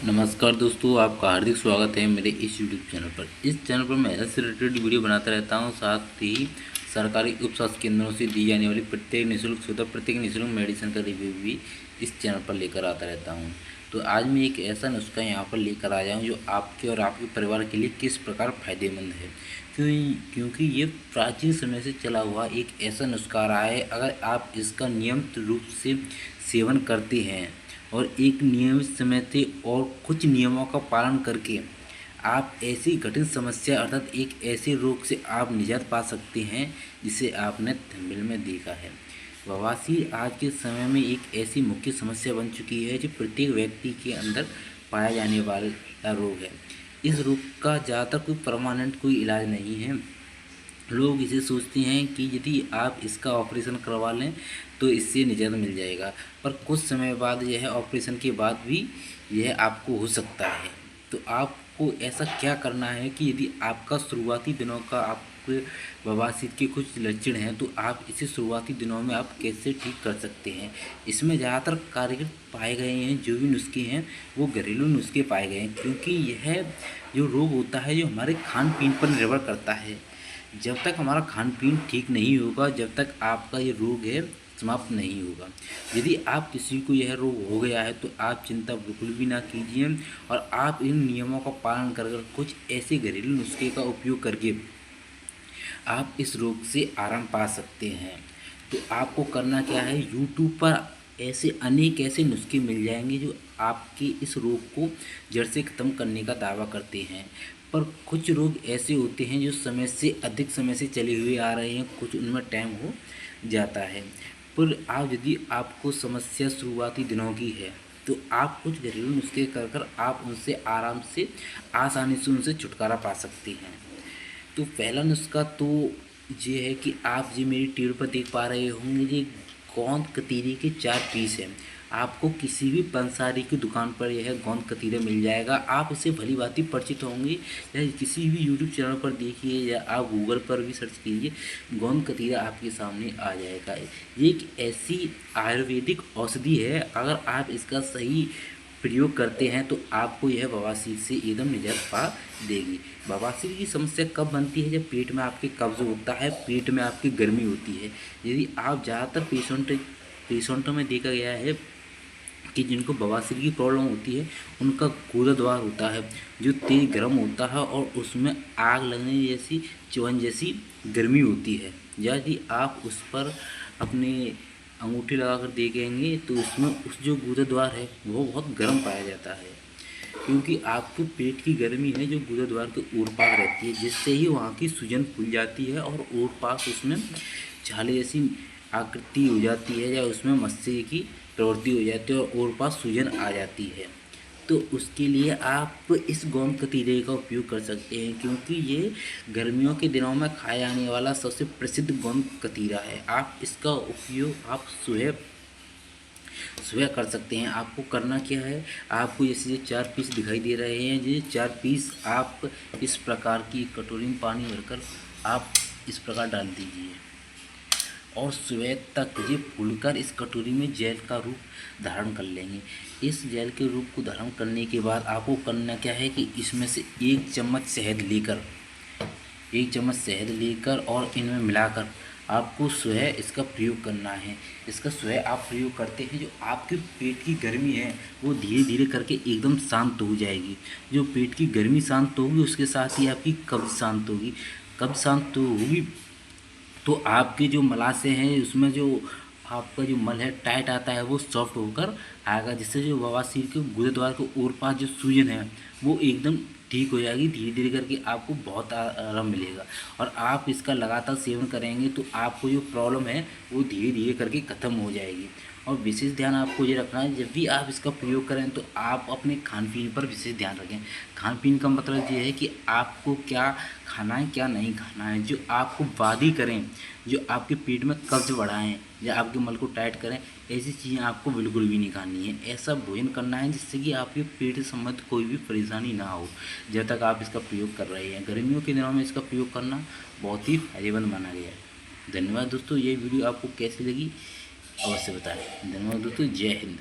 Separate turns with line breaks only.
नमस्कार दोस्तों, आपका हार्दिक स्वागत है मेरे इस यूट्यूब चैनल पर। इस चैनल पर मैं हेल्थ से रिलेटेड वीडियो बनाता रहता हूं, साथ ही सरकारी उप स्वास्थ्य केंद्रों से दी जाने वाली प्रत्येक निःशुल्क मेडिसिन का रिव्यू भी इस चैनल पर लेकर आता रहता हूं। तो आज मैं एक ऐसा नुस्खा यहाँ पर लेकर आया हूँ जो आपके और आपके परिवार के लिए किस प्रकार फ़ायदेमंद है। क्योंकि ये प्राचीन समय से चला हुआ एक ऐसा नुस्खा रहा है। अगर आप इसका नियमित रूप से सेवन करते हैं और एक नियमित समय से और कुछ नियमों का पालन करके आप ऐसी कठिन समस्या अर्थात एक ऐसे रोग से आप निजात पा सकते हैं जिसे आपने थंबनेल में देखा है। बवासीर आज के समय में एक ऐसी मुख्य समस्या बन चुकी है जो प्रत्येक व्यक्ति के अंदर पाया जाने वाला रोग है। इस रोग का ज़्यादातर कोई परमानेंट कोई इलाज नहीं है। लोग इसे सोचते हैं कि यदि आप इसका ऑपरेशन करवा लें तो इससे निजात मिल जाएगा, पर कुछ समय बाद यह ऑपरेशन के बाद भी यह आपको हो सकता है। तो आपको ऐसा क्या करना है कि यदि आपका शुरुआती दिनों का आपके बवासीर के कुछ लक्षण हैं तो आप इसे शुरुआती दिनों में आप कैसे ठीक कर सकते हैं। इसमें ज़्यादातर कारगर पाए गए हैं जो भी नुस्खे हैं वो घरेलू नुस्खे पाए गए हैं, क्योंकि यह जो रोग होता है जो हमारे खान पीन पर निर्भर करता है। जब तक हमारा खान पीन ठीक नहीं होगा, जब तक आपका ये रोग है समाप्त नहीं होगा। यदि आप किसी को यह रोग हो गया है तो आप चिंता बिल्कुल भी ना कीजिए और आप इन नियमों का पालन कर कुछ ऐसे घरेलू नुस्खे का उपयोग करके आप इस रोग से आराम पा सकते हैं। तो आपको करना क्या है, यूट्यूब पर ऐसे अनेक ऐसे नुस्खे मिल जाएंगे जो आपके इस रोग को जड़ से ख़त्म करने का दावा करते हैं। पर कुछ रोग ऐसे होते हैं जो अधिक समय से चले हुए आ रहे हैं, कुछ उनमें टाइम हो जाता है। पर आप यदि आपको समस्या शुरुआती दिनों की है तो आप कुछ घरेलू नुस्खे कर आप उनसे आराम से आसानी से उनसे छुटकारा पा सकते हैं। तो पहला नुस्खा तो ये है कि आप ये मेरी टीवी पर देख पा रहे होंगे, ये गोंद कतीरे के 4 पीस हैं। आपको किसी भी पंसारी की दुकान पर यह गोंद कतीरा मिल जाएगा। आप इसे भली भांति परिचित होंगे, या किसी भी यूट्यूब चैनल पर देखिए या आप गूगल पर भी सर्च कीजिए, गोंद कतीरा आपके सामने आ जाएगा। ये एक ऐसी आयुर्वेदिक औषधि है, अगर आप इसका सही प्रयोग करते हैं तो आपको यह बवासीर से एकदम निजात पा देगी। बवासीर की समस्या कब बनती है, जब पेट में आपके कब्ज होता है, पेट में आपकी गर्मी होती है। यदि आप ज़्यादातर पेशेंटों में देखा गया है कि जिनको बवासीर की प्रॉब्लम होती है उनका गुदा द्वार होता है जो तेज गर्म होता है और उसमें आग लगने जैसी चुभन जैसी गर्मी होती है। यदि आप उस पर अपने अंगूठी लगाकर देखेंगे तो उसमें उस जो गुदा द्वार है वो बहुत गर्म पाया जाता है, क्योंकि आपके पेट की गर्मी है जो गुदा द्वार के ओर पार रहती है, जिससे ही वहाँ की सूजन खुल जाती है और ओर पास उसमें छाले जैसी आकृति हो जाती है या उसमें मस्से की प्रवृत्ति हो जाती है और ओर पास सूजन आ जाती है। तो उसके लिए आप इस गोंद कतीरे का उपयोग कर सकते हैं, क्योंकि ये गर्मियों के दिनों में खाया जाने वाला सबसे प्रसिद्ध गोंद कतीरा है। आप इसका उपयोग आप सुबह सुबह कर सकते हैं। आपको करना क्या है, आपको जैसे ये 4 पीस दिखाई दे रहे हैं, ये 4 पीस आप इस प्रकार की कटोरी में पानी भरकर आप इस प्रकार डाल दीजिए और सुबह तक ये फूलकर इस कटोरी में जेल का रूप धारण कर लेंगे। इस जेल के रूप को धारण करने के बाद आपको करना क्या है कि इसमें से 1 चम्मच शहद लेकर और इनमें मिलाकर आपको सुबह इसका प्रयोग करना है। इसका सुबह आप प्रयोग करते हैं, जो आपके पेट की गर्मी है वो धीरे धीरे करके एकदम शांत हो जाएगी। जो पेट की गर्मी शांत होगी उसके साथ ही आपकी कब्ज शांत होगी। कब्ज शांत होगी तो आपके जो मलाशय हैं उसमें जो आपका जो मल है टाइट आता है वो सॉफ्ट होकर आएगा, जिससे जो बवासीर के गुदा द्वार के ओर पास जो सूजन है वो एकदम ठीक हो जाएगी। धीरे धीरे करके आपको बहुत आराम मिलेगा और आप इसका लगातार सेवन करेंगे तो आपको जो प्रॉब्लम है वो धीरे धीरे करके ख़त्म हो जाएगी। और विशेष ध्यान आपको ये रखना है, जब भी आप इसका प्रयोग करें तो आप अपने खान पीन पर विशेष ध्यान रखें। खान पीन का मतलब ये है कि आपको क्या खाना है क्या नहीं खाना है, जो आपको बादी करें, जो आपके पेट में कब्ज बढ़ाएं या आपके मल को टाइट करें, ऐसी चीज़ें आपको बिल्कुल भी नहीं खानी है। ऐसा भोजन करना है जिससे कि आपके पेट से संबंधित कोई भी परेशानी ना हो जब तक आप इसका प्रयोग कर रहे हैं। गर्मियों के दिनों में इसका प्रयोग करना बहुत ही फायदेमंद माना गया है। धन्यवाद दोस्तों, ये वीडियो आपको कैसी लगी अवश्य बताएं। धन्यवाद दोस्तों, जय हिंद।